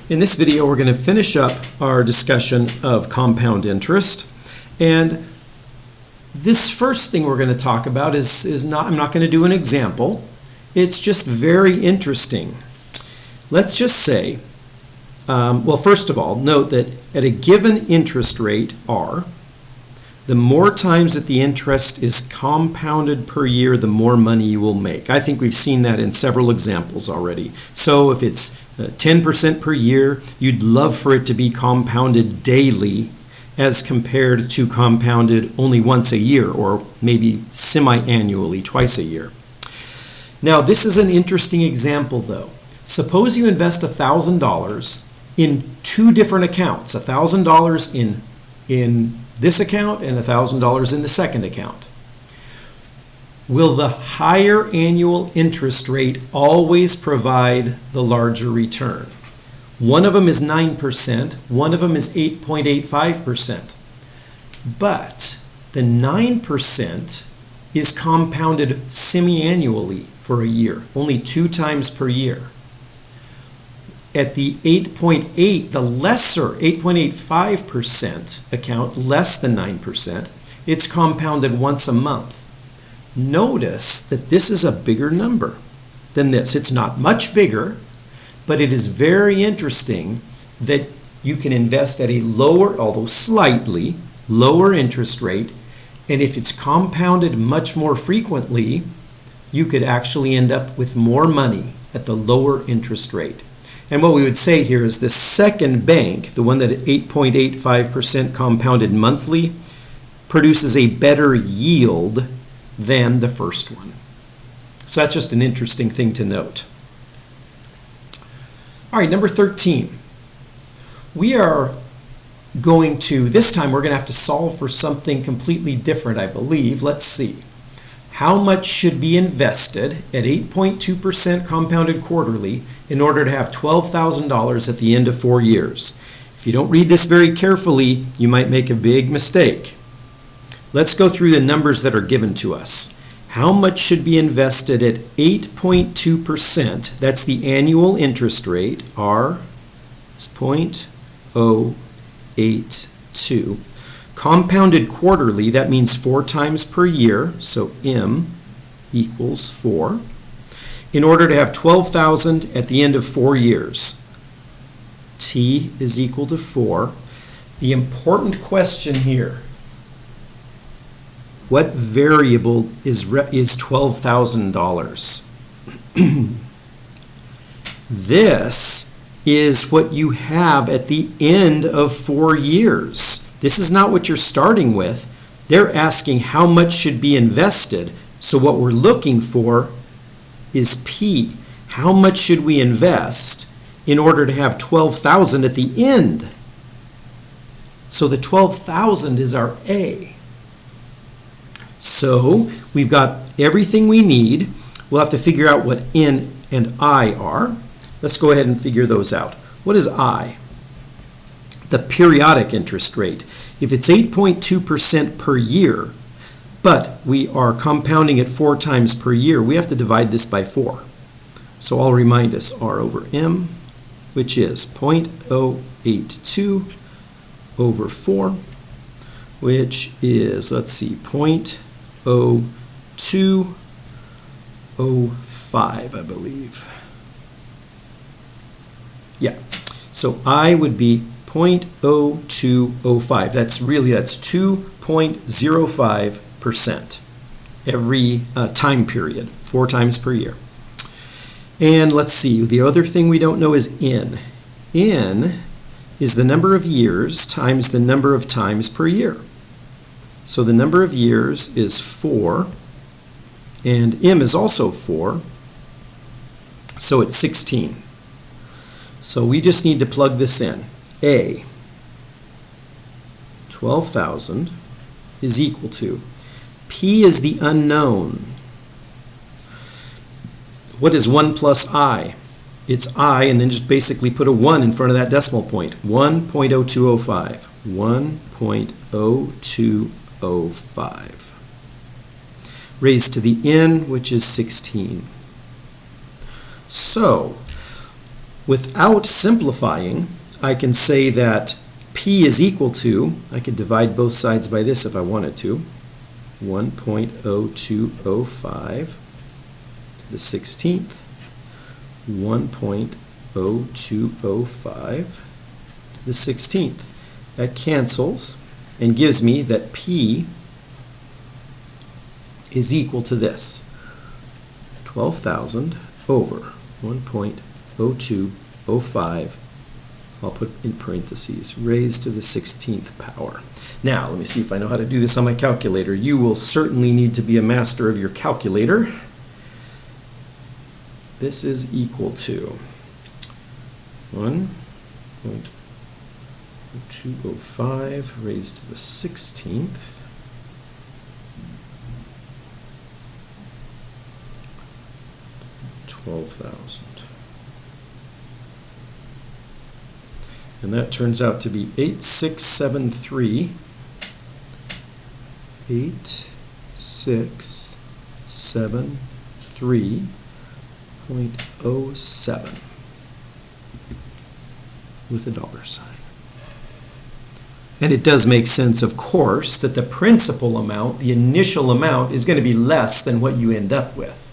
In this video, we're going to finish up our discussion of compound interest. And this first thing we're going to talk about I'm not going to do an example. It's just very interesting. Let's just say, well, first of all, note that at a given interest rate, R, the more times that the interest is compounded per year, the more money you will make. I think we've seen that in several examples already. So if it's 10% per year, you'd love for it to be compounded daily as compared to compounded only once a year or maybe semi-annually, twice a year. Now, this is an interesting example though. Suppose you invest $1,000 in two different accounts, $1,000 in this account and $1,000 in the second account. Will the higher annual interest rate always provide the larger return? One of them is 9%, one of them is 8.85%. But the 9% is compounded semi-annually for a year, only 2 times per year. At the 8.8, the lesser 8.85% account, less than 9%, it's compounded once a month. Notice that this is a bigger number than this. It's not much bigger, but it is very interesting that you can invest at a lower, although slightly lower interest rate, and if it's compounded much more frequently, you could actually end up with more money at the lower interest rate. And what we would say here is the second bank, the one that at 8.85% compounded monthly, produces a better yield than the first one. So that's just an interesting thing to note. All right, number 13. We are going to, this time we're going to have to solve for something completely different, I believe. Let's see. How much should be invested at 8.2% compounded quarterly in order to have $12,000 at the end of 4 years? If you don't read this very carefully, you might make a big mistake. Let's go through the numbers that are given to us. How much should be invested at 8.2%? That's the annual interest rate. R is 0.082. Compounded quarterly, that means 4 times per year, so M equals 4. In order to have 12,000 at the end of 4 years, T is equal to 4. The important question here, what variable is $12,000? This is what you have at the end of 4 years. This is not what you're starting with. They're asking how much should be invested. So what we're looking for is P. How much should we invest in order to have 12,000 at the end? So the 12,000 is our A. So we've got everything we need. We'll have to figure out what N and I are. Let's go ahead and figure those out. What is I? The periodic interest rate. If it's 8.2% per year, but we are compounding it 4 times per year, we have to divide this by 4. So I'll remind us R over M, which is 0.082 over 4, which is, let's see, 0.0205, I believe. Yeah, so I would be 0.0205. That's 2.05% every time period, 4 times per year. And let's see, the other thing we don't know is N. N is the number of years times the number of times per year. So the number of years is 4, and M is also 4, so it's 16. So we just need to plug this in. A, 12,000 is equal to, P is the unknown. What is 1 plus I? It's I, and then just basically put a 1 in front of that decimal point. 1.0205. 1.0205. Raised to the N, which is 16. So, without simplifying, I can say that P is equal to, I could divide both sides by this if I wanted to, 1.0205 to the 16th, 1.0205 to the 16th. That cancels and gives me that P is equal to this, 12,000 over 1.0205, I'll put in parentheses, raised to the 16th power. Now, let me see if I know how to do this on my calculator. You will certainly need to be a master of your calculator. This is equal to 1.0205 raised to the 16th. $12,000. And that turns out to be 8673. 8673.07 with a dollar sign. And it does make sense, of course, that the principal amount, the initial amount, is going to be less than what you end up with.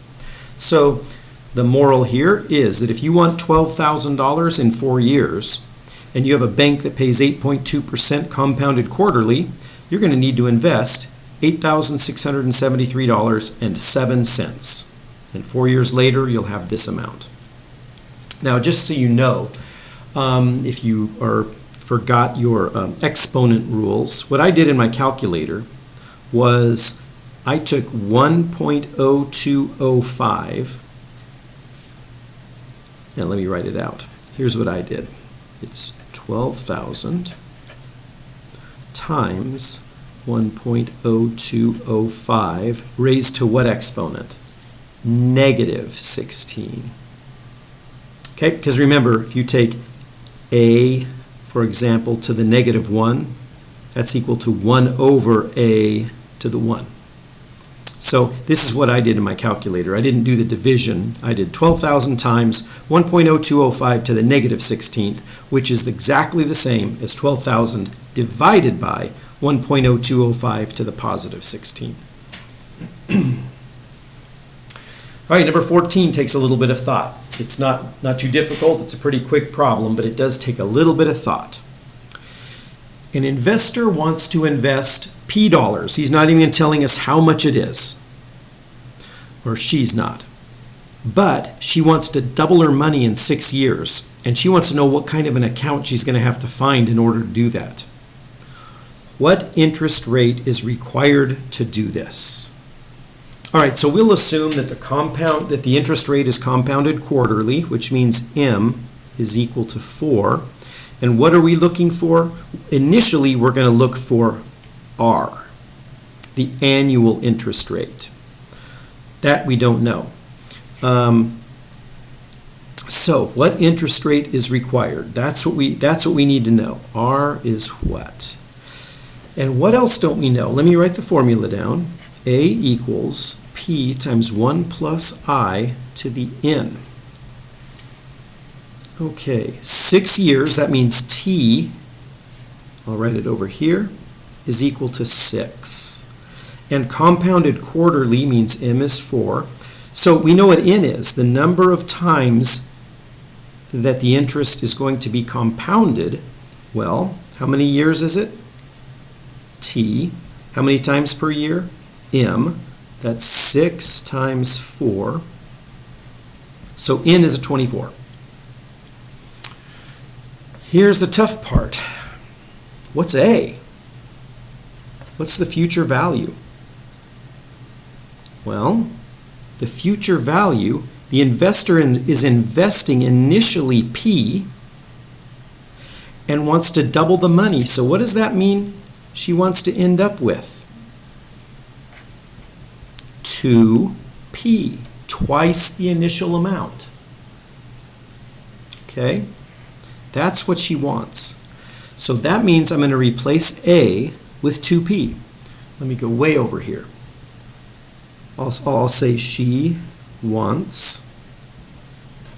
So the moral here is that if you want $12,000 in 4 years, and you have a bank that pays 8.2% compounded quarterly, you're going to need to invest $8,673.07. And 4 years later, you'll have this amount. Now, just so you know, if you forgot your exponent rules, what I did in my calculator was I took 1.0205, and let me write it out. Here's what I did. It's 12,000 times 1.0205 raised to what exponent? Negative 16. Okay, because remember, if you take a, for example, to the negative 1, that's equal to 1 over a to the 1. So this is what I did in my calculator. I didn't do the division. I did 12,000 times 1.0205 to the negative 16th, which is exactly the same as 12,000 divided by 1.0205 to the positive 16. All right, number 14 takes a little bit of thought. It's not too difficult. It's a pretty quick problem, but it does take a little bit of thought. An investor wants to invest P dollars. He's not even telling us how much it is, or she's not. But she wants to double her money in 6 years, and she wants to know what kind of an account she's going to have to find in order to do that. What interest rate is required to do this? All right, so we'll assume that the interest rate is compounded quarterly, which means M is equal to 4. And what are we looking for? Initially, we're going to look for R, the annual interest rate. That we don't know. So what interest rate is required? That's what we need to know. R is what? And what else don't we know? Let me write the formula down. A equals P times 1 plus I to the N. Okay, 6 years, that means T, I'll write it over here, is equal to 6. And compounded quarterly means M is 4. So we know what N is, the number of times that the interest is going to be compounded. Well, how many years is it? T. How many times per year? M. That's 6 times 4. So N is a 24. Here's the tough part. What's A? What's the future value? Well, the future value, the investor is investing initially P and wants to double the money. So what does that mean she wants to end up with? 2P, twice the initial amount. Okay? That's what she wants. So that means I'm going to replace A with 2P. Let me go way over here. I'll say she wants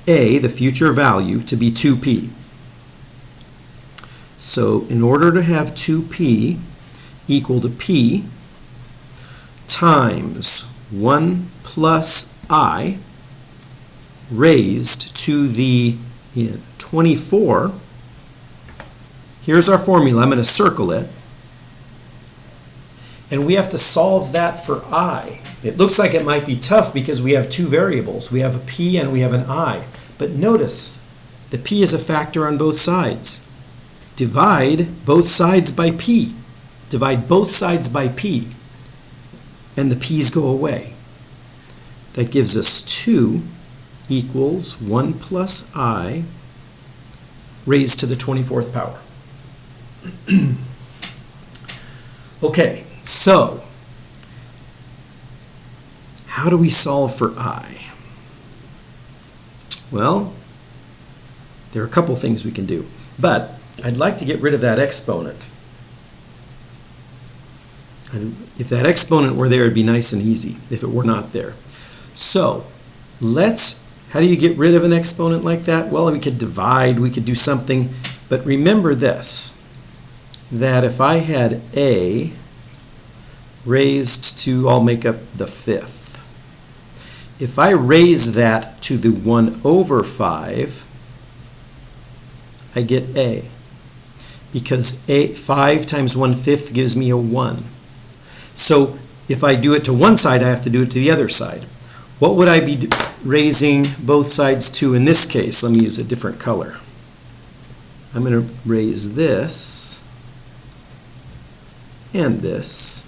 A, the future value, to be 2p. So in order to have 2p equal to p times 1 plus I raised to the 24, here's our formula. I'm going to circle it. And we have to solve that for I. It looks like it might be tough because we have two variables. We have a p and we have an I. But notice, the p is a factor on both sides. Divide both sides by p. Divide both sides by p. And the p's go away. That gives us 2 equals 1 plus I raised to the 24th power. Okay, so how do we solve for I? Well, there are a couple things we can do, but I'd like to get rid of that exponent. And if that exponent were there, it'd be nice and easy if it were not there. So how do you get rid of an exponent like that? Well, we could divide, we could do something, but remember this, that if I had A raised to, I'll make up the 5th. If I raise that to the 1 over 5, I get A. Because 5 times 1/5 gives me a 1. So if I do it to one side, I have to do it to the other side. What would I be raising both sides to in this case? Let me use a different color. I'm going to raise this and this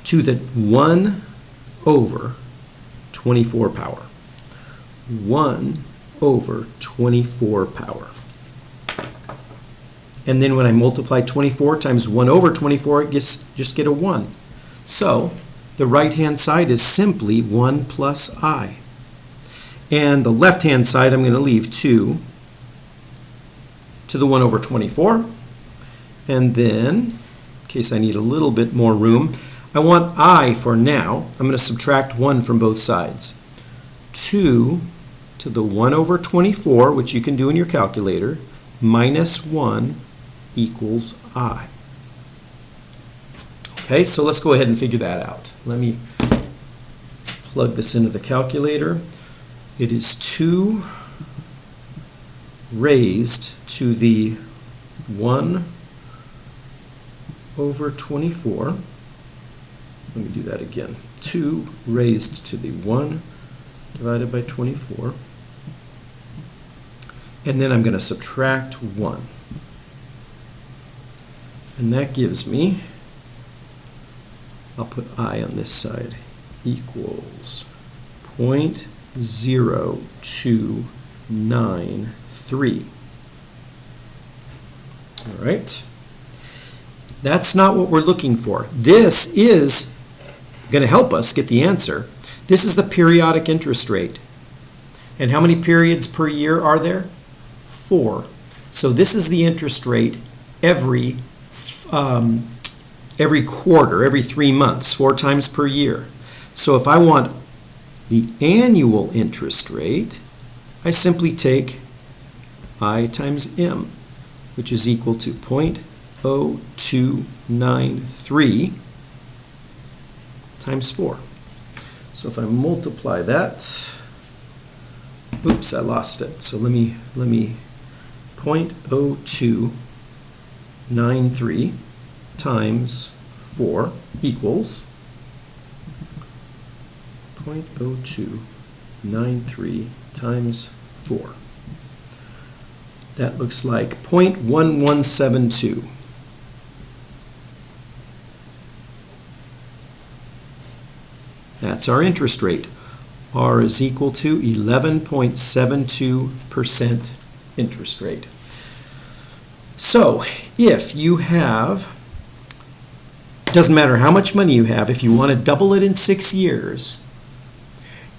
to the 1 over 24 power. 1 over 24 power. And then when I multiply 24 times 1 over 24, it just get a 1. So the right-hand side is simply 1 plus I. And the left-hand side, I'm going to leave 2 to the 1 over 24. And then, in case I need a little bit more room, I want I for now. I'm going to subtract 1 from both sides. 2 to the 1 over 24, which you can do in your calculator, minus 1 equals I. Okay, so let's go ahead and figure that out. Let me plug this into the calculator. It is 2 raised to the 1 over 24. Let me do that again. 2 raised to the 1 divided by 24. And then I'm going to subtract 1. And that gives me, I'll put I on this side, equals 0.0293. All right. That's not what we're looking for. This is going to help us get the answer. This is the periodic interest rate. And how many periods per year are there? 4. So this is the interest rate every quarter, every 3 months, 4 times per year. So if I want the annual interest rate, I simply take I times M, which is equal to 0.0293 times 4. So if I multiply that, oops, I lost it. So let me 0.0293 times 4 equals 0.0293 times 4. That looks like 0.1172. That's our interest rate. R is equal to 11.72% interest rate. So if you have, doesn't matter how much money you have, if you want to double it in 6 years,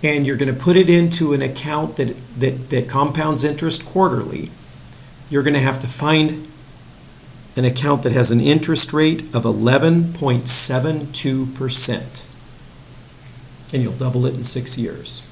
and you're going to put it into an account that compounds interest quarterly, you're going to have to find an account that has an interest rate of 11.72%. And you'll double it in 6 years.